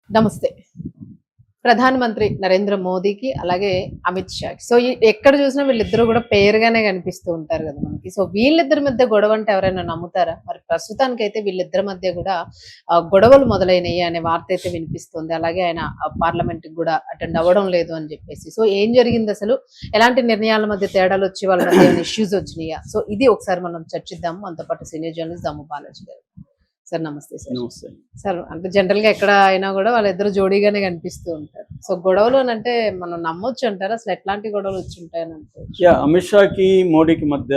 నమస్తే. ప్రధానమంత్రి నరేంద్ర మోదీకి, అలాగే అమిత్ షాకి. సో, ఎక్కడ చూసినా వీళ్ళిద్దరూ గూడా పెయిర్‌గానే కనిపిస్తూ ఉంటారు గదా మనకి. సో, వీళ్ళిద్దరి మధ్య గొడవంటే ఎవరైనా నమ్ముతారా? మరి ప్రస్తుతానికైతే వీళ్ళిద్దరి మధ్య గూడా గొడవలు మొదలైనయి అనే వార్తయితే వినిపిస్తుంది. అలాగే ఆయన పార్లమెంట్‌కి గూడా అటెండ్ అవ్వడం లేదు అని జెప్పేసి. సో, ఏం జరిగిందసలు? ఎలాంటి నిర్ణయాల మధ్య తేడాలొచ్చి వాళ్ళ మధ్య ఏమైనా ఇష్యూస్ వచ్చినియా? సో, ఇది ఒకసారి మనం చర్చిద్దాము. మనతో పాటు సీనియర్ జర్నలిస్ట్ దాము బాలాజీ గారు. సార్ నమస్తే సార్. నమస్తే. సార్ అంటే జనరల్‌గా ఎక్కడ అయినా గూడా వాళ్ళిద్దరు జోడీగానే కనిపిస్తూ ఉంటారు. సో, గొడవలు అనంటే మనం నమ్మొచ్చు అంటారా? అసలు ఎట్లాంటి గొడవలు వచ్చుంటాయని అనుకోవచ్చు? అమిత్ షాకి, మోడీకి మధ్య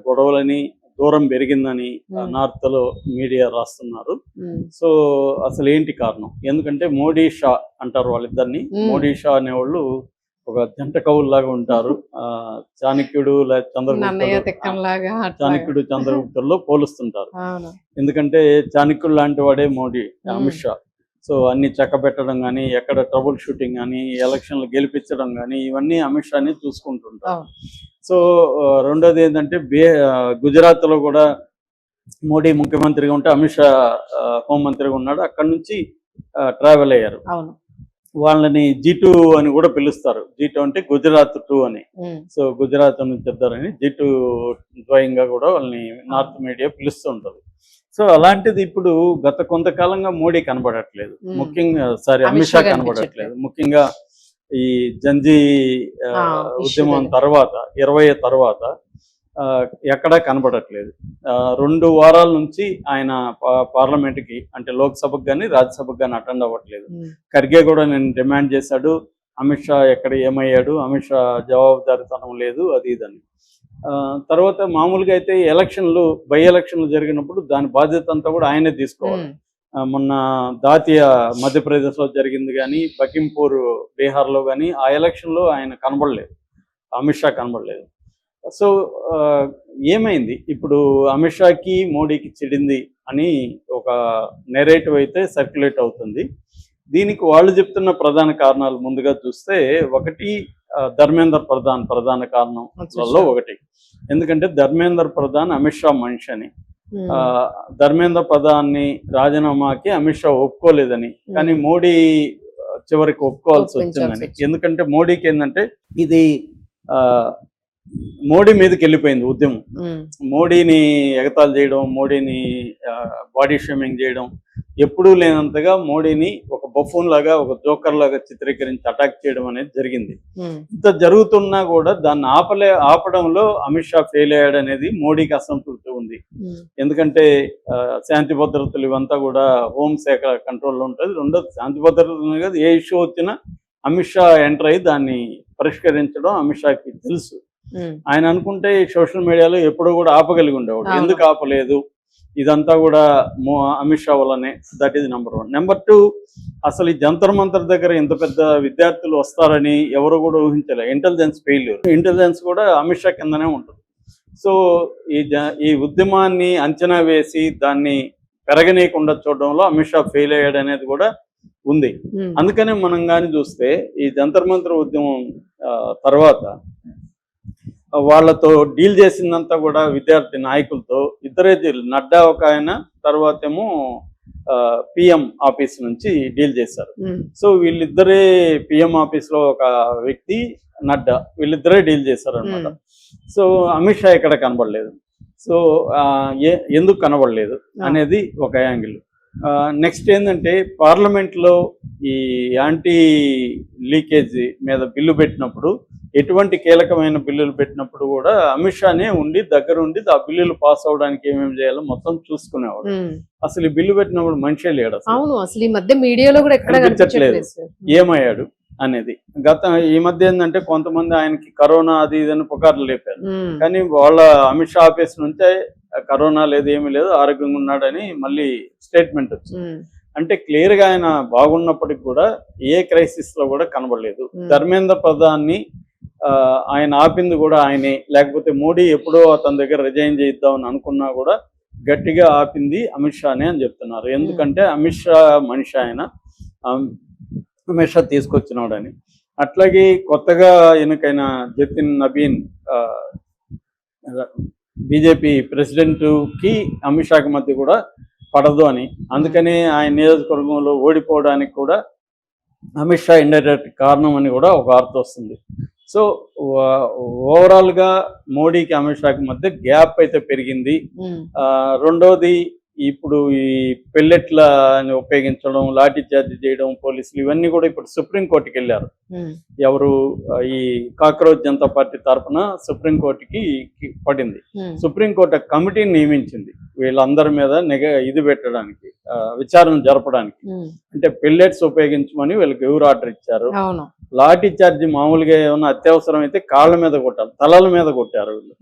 గొడవలని, దూరం పెరిగిందని నార్త్‌లో మీడియా రాస్తున్నారు. సో, అసలేంటి కారణం? ఎందుకంటే మోడీ, షా అంటారు వాళ్ళిద్దరిని. మోడీ, షా అనేవాళ్ళు ఒక జంట కవుల్లాగా ఉంటారు. చాణక్యుడు చాణక్యుడు చంద్రగుప్తుల్లో పోలుస్తుంటారు. ఎందుకంటే చాణక్యుడు లాంటి వాడే మోడీ, అమిత్ షా. సో అన్ని చక్కబెట్టడం కానీ, ఎక్కడ ట్రబుల్ షూటింగ్ కానీ, ఎలక్షన్లు గెలిపించడం కానీ, ఇవన్నీ అమిత్ షాని చూసుకుంటుంటారు. సో రెండోది ఏంటంటే గుజరాత్లో కూడా మోడీ ముఖ్యమంత్రిగా ఉంటే అమిత్ షా హోంమంత్రిగా ఉన్నాడు. అక్కడి నుంచి ట్రావెల్ అయ్యారు. వాళ్ళని G2 అని కూడా పిలుస్తారు. G2 అంటే గుజరాత్ 2 అని. సో గుజరాత్ నుంచి చెప్తారని G2 ద్వయంగా కూడా వాళ్ళని నార్త్ మీడియా పిలుస్తూ ఉంటుంది. సో అలాంటిది ఇప్పుడు గత కొంతకాలంగా మోడీ కనబడట్లేదు, ముఖ్యంగా అమిత్ షా కనబడట్లేదు. ముఖ్యంగా ఈ జంజీ ఉద్యమం తర్వాత 20 తర్వాత ఎక్కడా కనబడట్లేదు. 2 వారాల నుంచి ఆయన పార్లమెంట్కి అంటే లోక్సభకు కానీ రాజ్యసభకు కానీ అటెండ్ అవ్వట్లేదు. ఖర్గే కూడా నేను డిమాండ్ చేశాడు, అమిత్ షా ఎక్కడ ఏమయ్యాడు, అమిత్ షా జవాబుదారితనం లేదు, అది ఇదని. తర్వాత మామూలుగా అయితే ఎలక్షన్లు, బై ఎలక్షన్లు జరిగినప్పుడు దాని బాధ్యత అంతా కూడా ఆయనే తీసుకోవాలి. మొన్న దాతియా మధ్యప్రదేశ్లో జరిగింది కానీ, బకింపూర్ బీహార్లో కానీ ఆ ఎలక్షన్లో ఆయన కనబడలేదు, అమిత్ షా కనబడలేదు. సో ఏమైంది ఇప్పుడు? అమిత్ షాకి మోడీకి చెడింది అని ఒక నెరేటివ్ అయితే సర్క్యులేట్ అవుతుంది. దీనికి వాళ్ళు చెప్తున్న ప్రధాన కారణాలు ముందుగా చూస్తే, ఒకటి ధర్మేంద్ర ప్రధాన్ ప్రధాన కారణంలో ఒకటి. ఎందుకంటే ధర్మేంద్ర ప్రధాన్ అమిత్ షా మనిషి అని. ధర్మేంద్ర ప్రధాన్ని రాజీనామాకి అమిత్ షా ఒప్పుకోలేదని, కానీ మోడీ చివరికి ఒప్పుకోవాల్సి వచ్చిందని. ఎందుకంటే మోడీకి ఏంటంటే ఇది మోడీ మీదకి వెళ్ళిపోయింది ఉద్యమం. మోడీని ఎగతాళి చేయడం, మోడీని బాడీ షేమింగ్ చేయడం, ఎప్పుడూ లేనంతగా మోడీని ఒక బఫూన్ లాగా, ఒక జోకర్ లాగా చిత్రీకరించి అటాక్ చేయడం అనేది జరిగింది. ఇంత జరుగుతున్నా కూడా దాన్ని ఆపడంలో అమిత్ షా ఫెయిల్ అయ్యాడు అనేది మోడీకి అసంతృప్తి ఉంది. ఎందుకంటే శాంతి భద్రతలు ఇవంతా కూడా హోంశాఖ కంట్రోల్లో ఉంటుంది. రెండోది శాంతి భద్రతలు కాదు, ఏ ఇష్యూ వచ్చినా అమిత్ షా ఎంటర్ అయ్యి దాన్ని పరిష్కరించడం అమిత్ షాకి తెలుసు. ఆయన అనుకుంటే సోషల్ మీడియాలో ఎప్పుడూ కూడా ఆపగలిగి ఉండేవాడు. ఎందుకు ఆపలేదు? ఇదంతా కూడా అమిత్ షా వల్లనే. That is number 1. నెంబర్ 2, అసలు ఈ జంతర్ మంతర్ దగ్గర ఇంత పెద్ద విద్యార్థులు వస్తారని ఎవరు కూడా ఊహించలేదు. Intelligence failure. ఇంటెలిజెన్స్ కూడా అమిత్ షా కిందనే ఉంటుంది. సో ఈ ఉద్యమాన్ని అంచనా వేసి దాన్ని పెరగనీయకుండా చూడడంలో అమిత్ షా ఫెయిల్ అయ్యాడు అనేది కూడా ఉంది. అందుకనే మనం కానీ చూస్తే ఈ జంతర్ మంతర్ ఉద్యమం తర్వాత వాళ్ళతో డీల్ చేసిందంతా కూడా విద్యార్థి నాయకులతో ఇద్దరే నడ్డా ఒక ఆయన, తర్వాత ఏమో పిఎం ఆఫీస్ నుంచి డీల్ చేశారు. సో వీళ్ళిద్దరే పిఎం ఆఫీస్ లో ఒక వ్యక్తి, నడ్డా, వీళ్ళిద్దరే డీల్ చేశారు అనమాట. సో అమిత్ షా ఎక్కడ కనబడలేదు. సో ఎందుకు కనబడలేదు అనేది ఒక యాంగిల్. నెక్స్ట్ ఏంటంటే పార్లమెంట్లో ఈ యాంటీ లీకేజ్ మీద బిల్లు పెట్టినప్పుడు, ఎటువంటి కీలకమైన బిల్లులు పెట్టినప్పుడు కూడా అమిత్ షానే ఉండి దగ్గరుండి ఆ బిల్లులు పాస్ అవడానికి ఏమేమి చేయాలో మొత్తం చూసుకునేవాడు. అసలు ఈ బిల్లు పెట్టినప్పుడు మనిషే లేడు. అసలు ఈ మధ్య మీడియాలో కూడా ఎక్కడ కనిపించట్లేదు ఏమయ్యాడు అనేది. ఈ మధ్య ఏంటంటే కొంతమంది ఆయనకి కరోనా అది ఇదని పుకార్లు లేపారు, కానీ వాళ్ళ అమిత్ షా ఆఫీస్ నుంచే కరోనా లేదు, ఏమీ లేదు, ఆరోగ్యంగా ఉన్నాడని మళ్ళీ స్టేట్మెంట్ వచ్చింది. అంటే క్లియర్ గా ఆయన బాగున్నప్పటికి కూడా ఏ క్రైసిస్ లో కూడా కనబడలేదు. ధర్మేంద్ర ప్రధాన్ని ఆయన ఆపింది కూడా ఆయనే, లేకపోతే మోడీ ఎప్పుడో అతని దగ్గర రిజైన్ చేద్దామని అనుకున్నా కూడా గట్టిగా ఆపింది అమిత్ షానే అని చెప్తున్నారు. ఎందుకంటే అమిత్ షా మనిషి, ఆయన అమిత్ షా తీసుకొచ్చినాడని. అట్లాగే కొత్తగా ఎన్నికైన జతిన్ నబీన్ బీజేపీ ప్రెసిడెంట్ కి అమిత్ షాకి మధ్య కూడా పడదు అని. అందుకని ఆయన నియోజకవర్గంలో ఓడిపోవడానికి కూడా అమిత్ షా ఇండైరెక్ట్ కారణం అని కూడా ఒక వార్త వస్తుంది. సో ఓవరాల్గా మోడీకి అమిత్ షాకి మధ్య గ్యాప్ అయితే పెరిగింది. రెండోది ఇప్పుడు ఈ పెల్లెట్లని ఉపయోగించడం, లాఠీ చార్జ్ చేయడం పోలీసులు, ఇవన్నీ కూడా ఇప్పుడు సుప్రీంకోర్టుకి వెళ్ళారు. ఎవరు ఈ కాక్రోచ్ జనతా పార్టీ తరఫున సుప్రీంకోర్టుకి పడింది. సుప్రీంకోర్టు కమిటీని నియమించింది వీళ్ళందరి మీద ఇది పెట్టడానికి, విచారణ జరపడానికి. అంటే పెల్లెట్స్ ఉపయోగించమని వీళ్ళకి ఎవరు ఆర్డర్ ఇచ్చారు. లాఠీ చార్జ్ మామూలుగా ఏమన్నా అత్యవసరం అయితే కాళ్ళ మీద కొట్టారు, తలల మీద కొట్టారు వీళ్ళు.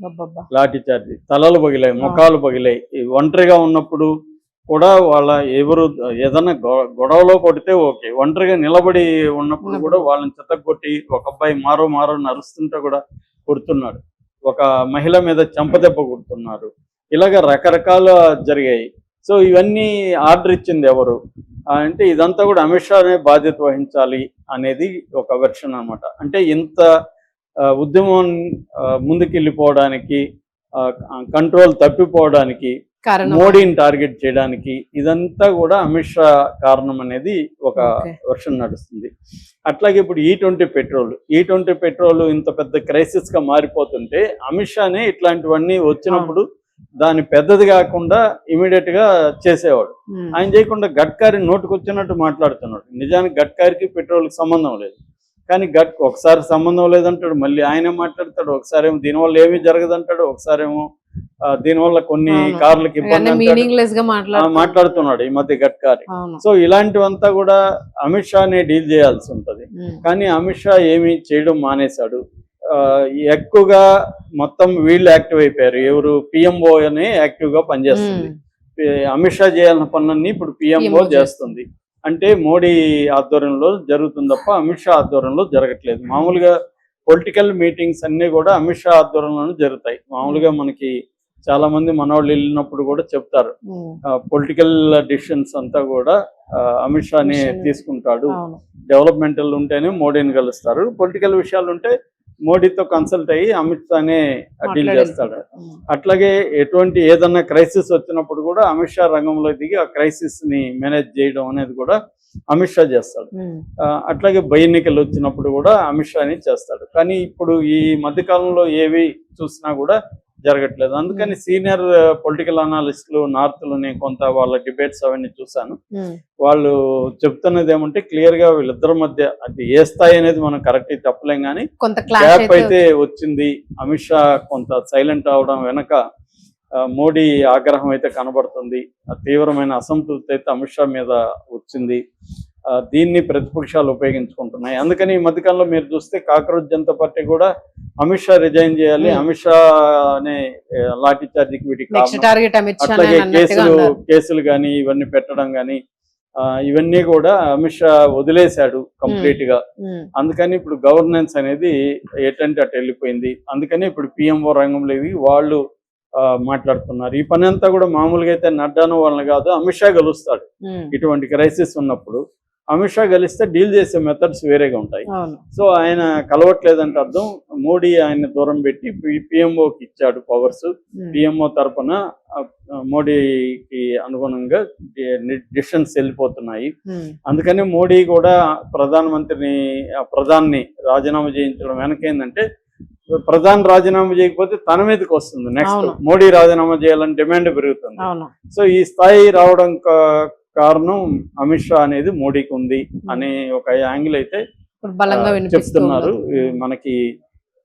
లాఠీ చార్జ్ తలలు పగిలాయి, ముఖాలు పగిలాయి. ఒంటరిగా ఉన్నప్పుడు కూడా వాళ్ళ ఎవరు ఏదన్నా గొడవలో కొడితే ఓకే, ఒంటరిగా నిలబడి ఉన్నప్పుడు కూడా వాళ్ళని చెత్తగొట్టి, ఒక అబ్బాయి మారో నరుస్తుంటే కూడా కొడుతున్నాడు, ఒక మహిళ మీద చెంపదెబ్బ కొడుతున్నారు. ఇలాగ రకరకాల జరిగాయి. సో ఇవన్నీ ఆర్డర్ ఇచ్చింది ఎవరు అంటే ఇదంతా కూడా అమిత్ షానే బాధ్యత వహించాలి అనేది ఒక వెర్షన్ అన్నమాట. అంటే ఇంత ఉద్యమం ముందుకెళ్ళిపోవడానికి, కంట్రోల్ తప్పిపోవడానికి, మోడీని టార్గెట్ చేయడానికి ఇదంతా కూడా అమిత్ షా కారణం అనేది ఒక వెర్షన్ నడుస్తుంది. అట్లాగే ఇప్పుడు E20 పెట్రోల్ ఇంత పెద్ద క్రైసిస్ గా మారిపోతుంటే అమిత్ షానే ఇట్లాంటివన్నీ వచ్చినప్పుడు దాన్ని పెద్దది కాకుండా ఇమీడియట్ గా చేసేవాడు. ఆయన చేయకుండా గడ్కరీ నోటుకొచ్చినట్టు మాట్లాడుతున్నాడు. నిజానికి గడ్కరీకి పెట్రోల్కి సంబంధం లేదు, కానీ ఒకసారి సంబంధం లేదంటాడు, మళ్ళీ ఆయనే మాట్లాడతాడు. ఒకసారి ఏమో దీనివల్ల ఏమీ జరగదంటాడు, ఒకసారి ఏమో దీనివల్ల కొన్ని కార్లకి ఇబ్బంది మాట్లాడుతున్నాడు ఈ మధ్య గడ్కరీ. సో ఇలాంటివంతా కూడా అమిత్ షానే డీల్ చేయాల్సి ఉంటది. కానీ అమిత్ షా ఏమీ చేయడం మానేశాడు. ఎక్కువగా మొత్తం వీళ్ళు యాక్టివ్ అయిపోయారు. ఎవరు పిఎంఓ అనే యాక్టివ్ గా పనిచేస్తుంది. అమిత్ షా చేయాల్సిన పనులన్నీ ఇప్పుడు పిఎంఓ చేస్తుంది. అంటే మోడీ ఆధ్వర్యంలో జరుగుతుంది తప్ప అమిత్ షా ఆధ్వర్యంలో జరగట్లేదు. మామూలుగా పొలిటికల్ మీటింగ్స్ అన్ని కూడా అమిత్ షా ఆధ్వర్యంలోనే జరుగుతాయి. మామూలుగా మనకి చాలా మంది మనవాళ్ళు వెళ్ళినప్పుడు కూడా చెప్తారు, పొలిటికల్ డిసిషన్స్ అంతా కూడా అమిత్ షాని తీసుకుంటాడు. డెవలప్మెంటల్ ఉంటేనే మోడీని కలుస్తారు, పొలిటికల్ విషయాలు ఉంటే మోడీతో కన్సల్ట్ అయ్యి అమిత్ షానే డీల్ చేస్తాడు. అట్లాగే ఏదన్నా క్రైసిస్ వచ్చినప్పుడు కూడా అమిత్ షా రంగంలో దిగి ఆ క్రైసిస్ ని మేనేజ్ చేయడం అనేది కూడా అమిత్ షా చేస్తాడు. అట్లాగే ఎన్నికలు వచ్చినప్పుడు కూడా అమిత్ షాని చేస్తాడు. కానీ ఇప్పుడు ఈ మధ్యకాలంలో ఏవి చూసినా కూడా జరగట్లేదు. అందుకని సీనియర్ పొలిటికల్ అనలిస్టులు నార్త్ లోని కొంత వాళ్ళ డిబేట్స్ అవన్నీ చూసాను. వాళ్ళు చెప్తున్నది ఏమంటే క్లియర్ గా వీళ్ళిద్దరి మధ్య అది ఏ స్థాయి అనేది మనం కరెక్ట్ చెప్పలేం, కానీ గ్యాప్ అయితే వచ్చింది. అమిత్ షా కొంత సైలెంట్ అవడం వెనక మోడీ ఆగ్రహం అయితే కనబడుతుంది. తీవ్రమైన అసంతృప్తి అయితే అమిత్ షా మీద వచ్చింది. దీన్ని ప్రతిపక్షాలు ఉపయోగించుకుంటున్నాయి. అందుకని ఈ మధ్యకాలంలో మీరు చూస్తే కాక్రోచ్ జనతా పార్టీ కూడా అమిత్ షా రిజైన్ చేయాలి, అమిత్ షా అనే లాఠీ చార్జీకి వీటికి అట్లాగే కేసులు కానీ ఇవన్నీ పెట్టడం కానీ ఇవన్నీ కూడా అమిత్ షా వదిలేశాడు కంప్లీట్ గా. అందుకని ఇప్పుడు గవర్నెన్స్ అనేది ఎటంటే అటు వెళ్ళిపోయింది. అందుకని ఇప్పుడు పిఎంఓ రంగంలో వాళ్ళు మాట్లాడుతున్నారు. ఈ పని అంతా కూడా మామూలుగా అయితే నడ్డాను వాళ్ళని కాదు, అమిత్ షా గెలుస్తాడు. ఇటువంటి క్రైసిస్ ఉన్నప్పుడు అమిత్ షా గెలిస్తే డీల్ చేసే మెథడ్స్ వేరేగా ఉంటాయి. సో ఆయన కలవట్లేదంటే అర్థం మోడీ ఆయన దూరం పెట్టి పిఎంఓకి ఇచ్చాడు పవర్స్. పిఎంఓ తరఫున మోడీకి అనుగుణంగా డిసిషన్స్ వెళ్ళిపోతున్నాయి. అందుకని మోడీ కూడా ప్రధాన్ని రాజీనామా చేయించడం వెనకేందంటే ప్రధాని రాజీనామా చేయకపోతే తన మీదకి వస్తుంది, నెక్స్ట్ మోడీ రాజీనామా చేయాలని డిమాండ్ పెరుగుతుంది. సో ఈ స్థాయి రావడం కారణం అమిత్ షా అనేది మోడీకి ఉంది అనే ఒక యాంగిల్ అయితే చెప్తున్నారు. మనకి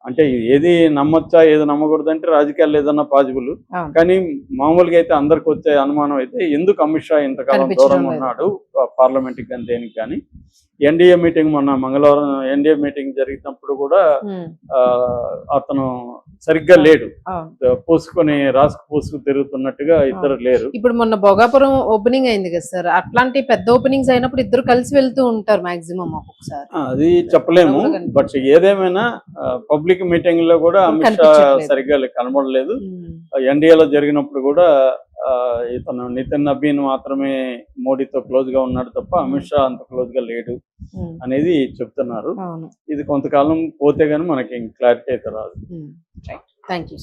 అంటే ఏది నమ్మొచ్చా ఏది నమ్మకూడదు అంటే రాజకీయాలు ఏదన్నా పాజిబుల్, కానీ మామూలుగా అయితే అందరికి వచ్చే అనుమానం అయితే ఎందుకు అమిత్ షా ఇంతకాలం దూరంగా ఉన్నాడు పార్లమెంట్కి కానీ దేనికి కానీ. ఎన్డీఏ మీటింగ్ మొన్న మంగళవారం ఎన్డీఏ మీటింగ్ జరిగినప్పుడు కూడా అతను సరిగ్గా లేడు, పూసుకు తిరుగుతున్నట్టుగా ఇద్దరు లేరు. ఇప్పుడు మొన్న భోగాపురం ఓపెనింగ్ అయింది కదా సార్, అట్లాంటి పెద్ద ఓపెనింగ్స్ అయినప్పుడు ఇద్దరు కలిసి వెళ్తూ ఉంటారు మాక్సిమం ఒక్కొక్కసారి. అది చెప్పలేము, బట్ ఏదేమైనా పబ్లిక్ మీటింగ్ లో కూడా అమిత్ షా సరిగ్గా కనబడలేదు. ఎన్డీఏలో జరిగినప్పుడు కూడా ఇతను నితిన్ నబీన్ మాత్రమే మోడీతో క్లోజ్ గా ఉన్నాడు తప్ప అమిత్ షా అంత క్లోజ్ గా లేడు అనేది చెప్తున్నారు. ఇది కొంతకాలం పోతే గానీ మనకి క్లారిటీ అయితే రాదు. Thank you.